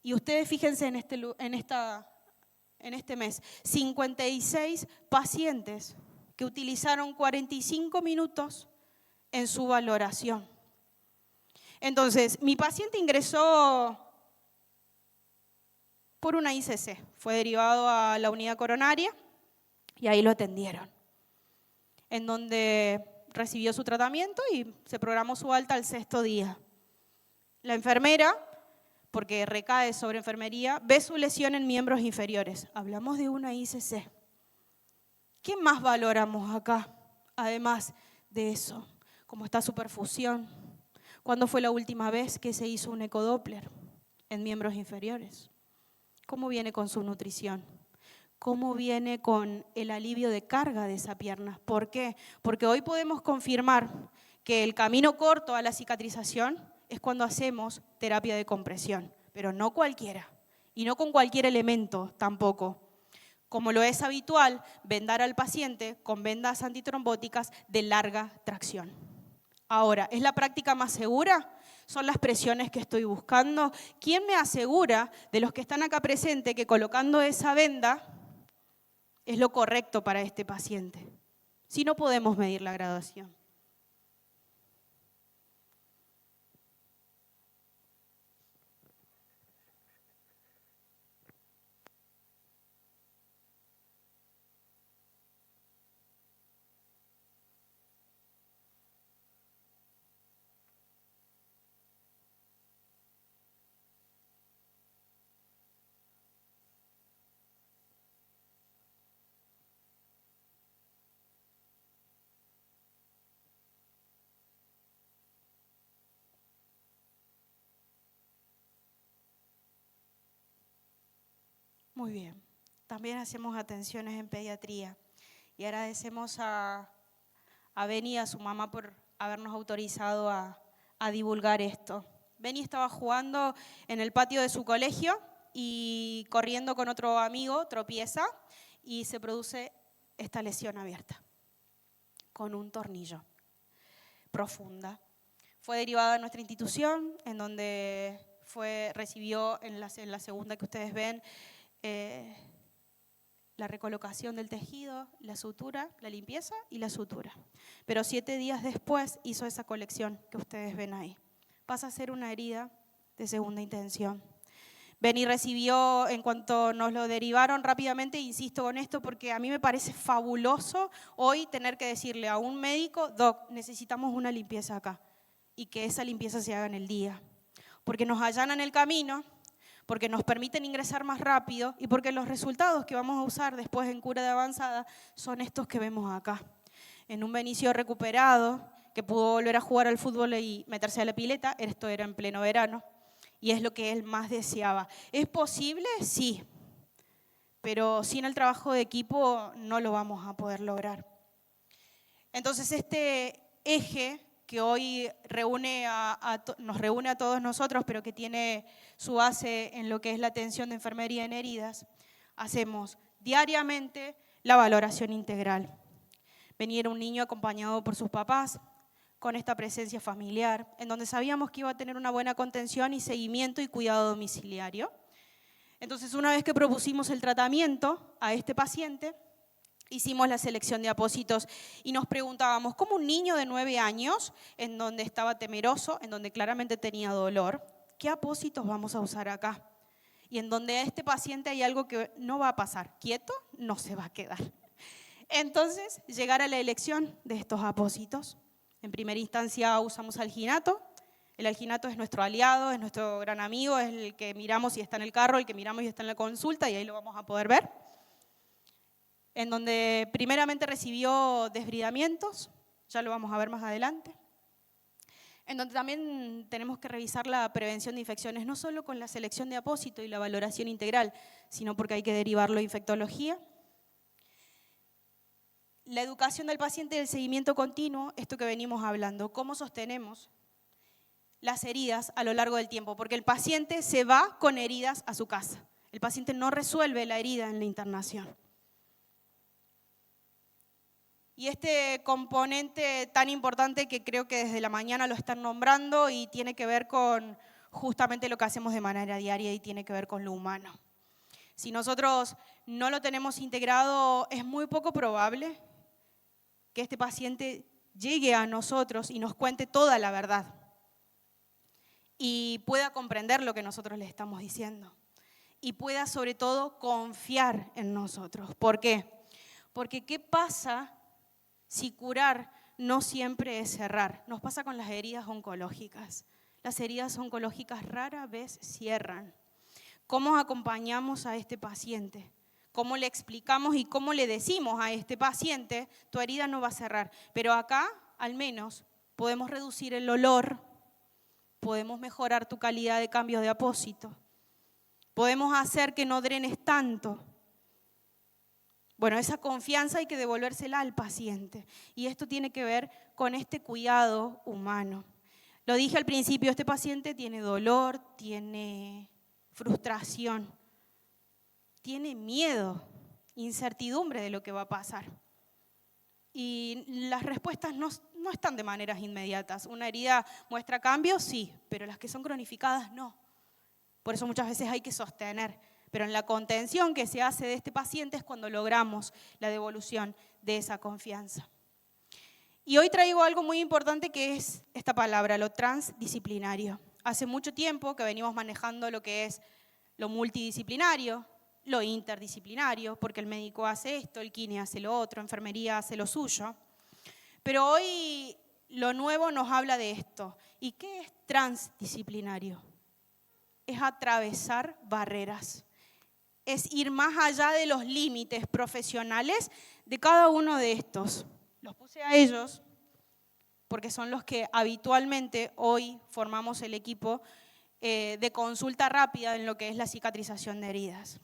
Y ustedes fíjense en este mes, 56 pacientes que utilizaron 45 minutos en su valoración. Entonces, mi paciente ingresó por una ICC, fue derivado a la unidad coronaria y ahí lo atendieron, en donde recibió su tratamiento y se programó su alta al 6º día. La enfermera, porque recae sobre enfermería, ve su lesión en miembros inferiores. Hablamos de una ICC. ¿Qué más valoramos acá, además de eso? ¿Cómo está su perfusión? ¿Cuándo fue la última vez que se hizo un ecodoppler en miembros inferiores? ¿Cómo viene con su nutrición? ¿Cómo viene con el alivio de carga de esa pierna? ¿Por qué? Porque hoy podemos confirmar que el camino corto a la cicatrización es cuando hacemos terapia de compresión, pero no cualquiera, y no con cualquier elemento tampoco. Como lo es habitual, vendar al paciente con vendas antitrombóticas de larga tracción. Ahora, ¿es la práctica más segura? ¿Son las presiones que estoy buscando? ¿Quién me asegura de los que están acá presentes que colocando esa venda es lo correcto para este paciente? Si no podemos medir la graduación. Muy bien. También hacemos atenciones en pediatría y agradecemos a Beni y a su mamá por habernos autorizado a divulgar esto. Beni estaba jugando en el patio de su colegio y corriendo con otro amigo, tropieza y se produce esta lesión abierta con un tornillo profunda. Fue derivada a nuestra institución, en donde recibió en la segunda que ustedes ven la recolocación del tejido, la sutura, la limpieza y la sutura. Pero 7 días después hizo esa colección que ustedes ven ahí. pasa a ser una herida de segunda intención. Beni recibió, en cuanto nos lo derivaron rápidamente, insisto con esto porque a mí me parece fabuloso hoy tener que decirle a un médico, doc, necesitamos una limpieza acá, y que esa limpieza se haga en el día. Porque nos allanan el camino, porque nos permiten ingresar más rápido y porque los resultados que vamos a usar después en cura de avanzada son estos que vemos acá. En un Benicio recuperado, que pudo volver a jugar al fútbol y meterse a la pileta, esto era en pleno verano, y es lo que él más deseaba. ¿Es posible? Sí, pero sin el trabajo de equipo no lo vamos a poder lograr. Entonces este eje que hoy nos reúne a todos nosotros, pero que tiene su base en lo que es la atención de enfermería en heridas, hacemos diariamente la valoración integral. Venir un niño acompañado por sus papás, con esta presencia familiar, en donde sabíamos que iba a tener una buena contención y seguimiento y cuidado domiciliario. Entonces, una vez que propusimos el tratamiento a este paciente, hicimos la selección de apósitos y nos preguntábamos, ¿cómo un niño de 9 años, en donde estaba temeroso, en donde claramente tenía dolor, qué apósitos vamos a usar acá? Y en donde a este paciente hay algo que no va a pasar, quieto no se va a quedar. Entonces, llegar a la elección de estos apósitos. En primera instancia usamos alginato. El alginato es nuestro aliado, es nuestro gran amigo, es el que miramos y está en el carro, el que miramos y está en la consulta, y ahí lo vamos a poder ver. En donde primeramente recibió desbridamientos, ya lo vamos a ver más adelante. En donde también tenemos que revisar la prevención de infecciones, no solo con la selección de apósito y la valoración integral, sino porque hay que derivarlo a infectología. La educación del paciente y el seguimiento continuo, esto que venimos hablando, cómo sostenemos las heridas a lo largo del tiempo, porque el paciente se va con heridas a su casa. El paciente no resuelve la herida en la internación. Y este componente tan importante que creo que desde la mañana lo están nombrando y tiene que ver con justamente lo que hacemos de manera diaria y tiene que ver con lo humano. Si nosotros no lo tenemos integrado, es muy poco probable que este paciente llegue a nosotros y nos cuente toda la verdad y pueda comprender lo que nosotros le estamos diciendo y pueda sobre todo confiar en nosotros. ¿Por qué? Porque ¿qué pasa si curar no siempre es cerrar? Nos pasa con las heridas oncológicas. Las heridas oncológicas rara vez cierran. ¿Cómo acompañamos a este paciente? ¿Cómo le explicamos y cómo le decimos a este paciente, tu herida no va a cerrar? Pero acá, al menos, podemos reducir el olor, podemos mejorar tu calidad de cambio de apósito, podemos hacer que no drenes tanto. Bueno, esa confianza hay que devolvérsela al paciente. Y esto tiene que ver con este cuidado humano. Lo dije al principio, este paciente tiene dolor, tiene frustración, tiene miedo, incertidumbre de lo que va a pasar. Y las respuestas no están de maneras inmediatas. Una herida muestra cambios, sí, pero las que son cronificadas no. Por eso muchas veces hay que sostener. Pero en la contención que se hace de este paciente es cuando logramos la devolución de esa confianza. Y hoy traigo algo muy importante que es esta palabra, lo transdisciplinario. Hace mucho tiempo que venimos manejando lo que es lo multidisciplinario, lo interdisciplinario, porque el médico hace esto, el kine hace lo otro, enfermería hace lo suyo. Pero hoy lo nuevo nos habla de esto. ¿Y qué es transdisciplinario? Es atravesar barreras. Es ir más allá de los límites profesionales de cada uno de estos. Los puse a ellos porque son los que habitualmente hoy formamos el equipo de consulta rápida en lo que es la cicatrización de heridas.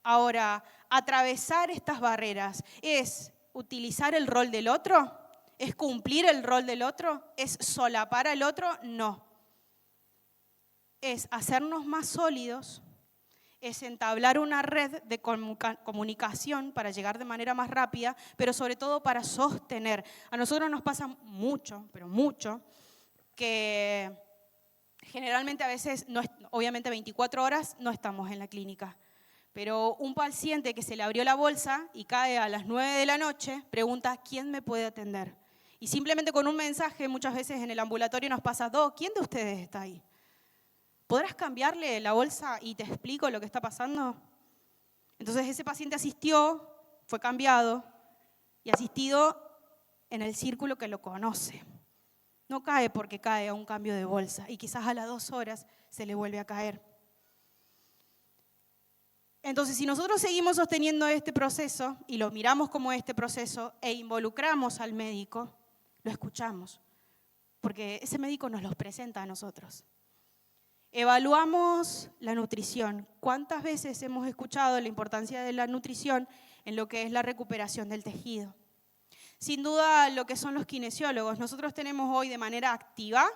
Ahora, atravesar estas barreras es utilizar el rol del otro, es cumplir el rol del otro, es solapar al otro, no. Es hacernos más sólidos, es entablar una red de comunicación para llegar de manera más rápida, pero sobre todo para sostener. A nosotros nos pasa mucho, pero mucho, que generalmente a veces, obviamente 24 horas, no estamos en la clínica. Pero un paciente que se le abrió la bolsa y cae a las 9 de la noche, pregunta, ¿quién me puede atender? Y simplemente con un mensaje, muchas veces en el ambulatorio nos pasa, Doc, ¿quién de ustedes está ahí? ¿Podrás cambiarle la bolsa y te explico lo que está pasando? Entonces ese paciente asistió, fue cambiado y asistido en el círculo que lo conoce. No cae porque cae a un cambio de bolsa y quizás a las 2 horas se le vuelve a caer. Entonces, si nosotros seguimos sosteniendo este proceso y lo miramos como este proceso e involucramos al médico, lo escuchamos, porque ese médico nos los presenta a nosotros. Evaluamos la nutrición. ¿Cuántas veces hemos escuchado la importancia de la nutrición en lo que es la recuperación del tejido? Sin duda, lo que son los kinesiólogos. Nosotros tenemos hoy de manera activa,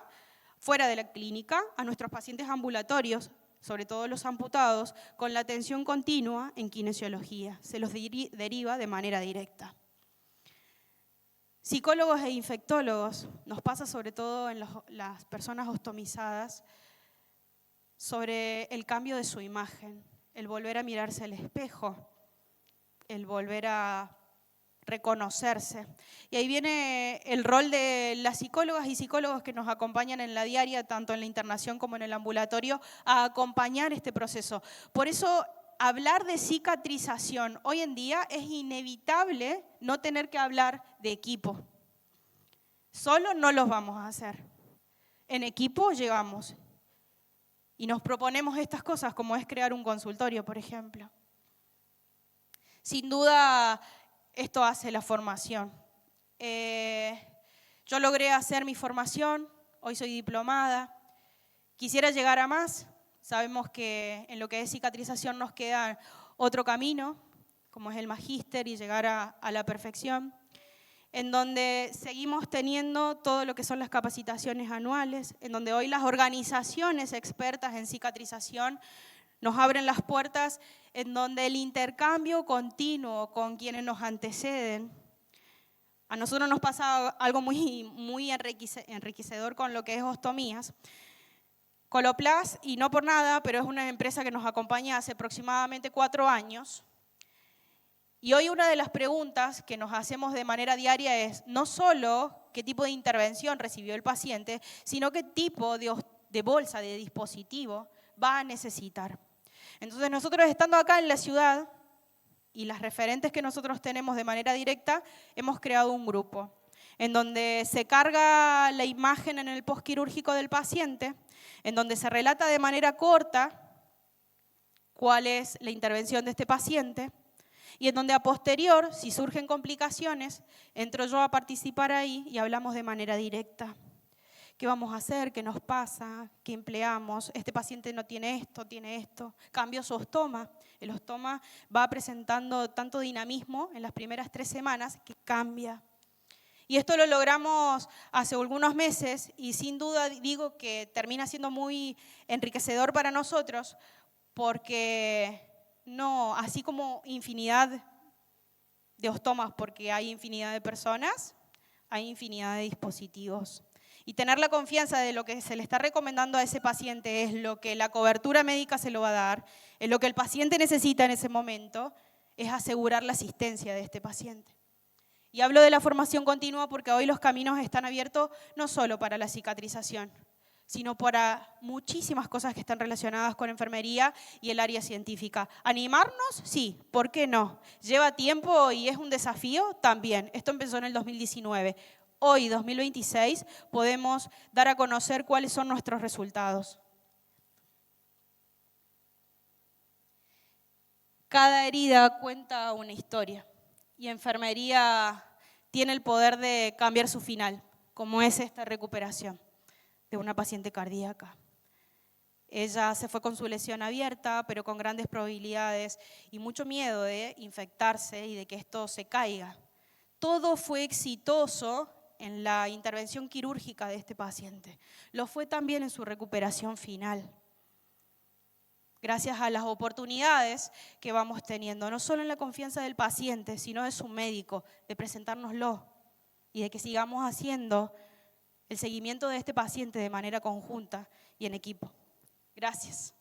fuera de la clínica, a nuestros pacientes ambulatorios, sobre todo los amputados, con la atención continua en kinesiología. Se los deriva de manera directa. Psicólogos e infectólogos, nos pasa sobre todo en las personas ostomizadas, sobre el cambio de su imagen, el volver a mirarse al espejo, el volver a reconocerse. Y ahí viene el rol de las psicólogas y psicólogos que nos acompañan en la diaria, tanto en la internación como en el ambulatorio, a acompañar este proceso. Por eso, hablar de cicatrización hoy en día es inevitable no tener que hablar de equipo. Solo no los vamos a hacer. En equipo llegamos y nos proponemos estas cosas, como es crear un consultorio, por ejemplo. Sin duda, esto hace la formación. Yo logré hacer mi formación, hoy soy diplomada. Quisiera llegar a más. Sabemos que en lo que es cicatrización nos queda otro camino, como es el magíster y llegar a la perfección, en donde seguimos teniendo todo lo que son las capacitaciones anuales, en donde hoy las organizaciones expertas en cicatrización nos abren las puertas, en donde el intercambio continuo con quienes nos anteceden. A nosotros nos pasa algo muy enriquecedor con lo que es ostomías. Coloplast, y no por nada, pero es una empresa que nos acompaña hace aproximadamente 4 años. Y hoy una de las preguntas que nos hacemos de manera diaria es no solo qué tipo de intervención recibió el paciente, sino qué tipo de bolsa, de dispositivo va a necesitar. Entonces nosotros estando acá en la ciudad y las referentes que nosotros tenemos de manera directa, hemos creado un grupo en donde se carga la imagen en el postquirúrgico del paciente, en donde se relata de manera corta cuál es la intervención de este paciente y en donde a posterior, si surgen complicaciones, entro yo a participar ahí y hablamos de manera directa. ¿Qué vamos a hacer? ¿Qué nos pasa? ¿Qué empleamos? Este paciente no tiene esto. Cambio su ostoma. El ostoma va presentando tanto dinamismo en las primeras 3 semanas que cambia. Y esto lo logramos hace algunos meses y sin duda digo que termina siendo muy enriquecedor para nosotros porque no, así como infinidad de ostomas, porque hay infinidad de personas, hay infinidad de dispositivos. Y tener la confianza de lo que se le está recomendando a ese paciente es lo que la cobertura médica se lo va a dar, es lo que el paciente necesita en ese momento, es asegurar la asistencia de este paciente. Y hablo de la formación continua porque hoy los caminos están abiertos no solo para la cicatrización, sino para muchísimas cosas que están relacionadas con enfermería y el área científica. ¿Animarnos? Sí, ¿por qué no? ¿Lleva tiempo y es un desafío? También. Esto empezó en el 2019. Hoy, 2026, podemos dar a conocer cuáles son nuestros resultados. Cada herida cuenta una historia y enfermería tiene el poder de cambiar su final, como es esta recuperación de una paciente cardíaca. Ella se fue con su lesión abierta, pero con grandes probabilidades y mucho miedo de infectarse y de que esto se caiga. Todo fue exitoso en la intervención quirúrgica de este paciente. Lo fue también en su recuperación final. Gracias a las oportunidades que vamos teniendo, no solo en la confianza del paciente, sino de su médico, de presentárnoslo y de que sigamos haciendo el seguimiento de este paciente de manera conjunta y en equipo. Gracias.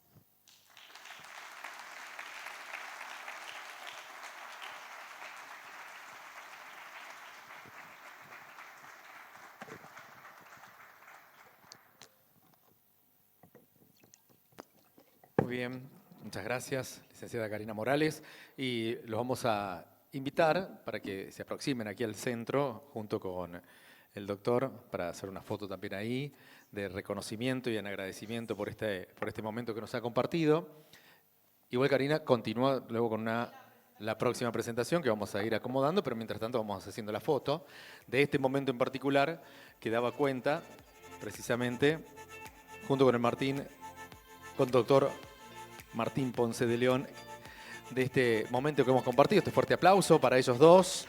Muy bien, muchas gracias, licenciada Karina Morales. Y los vamos a invitar para que se aproximen aquí al centro junto con el doctor para hacer una foto también ahí de reconocimiento y en agradecimiento por este momento que nos ha compartido. Igual Karina continúa luego con la próxima presentación que vamos a ir acomodando, pero mientras tanto vamos haciendo la foto de este momento en particular que daba cuenta precisamente junto con con doctor Martín Ponce de León, de este momento que hemos compartido. Este fuerte aplauso para ellos dos.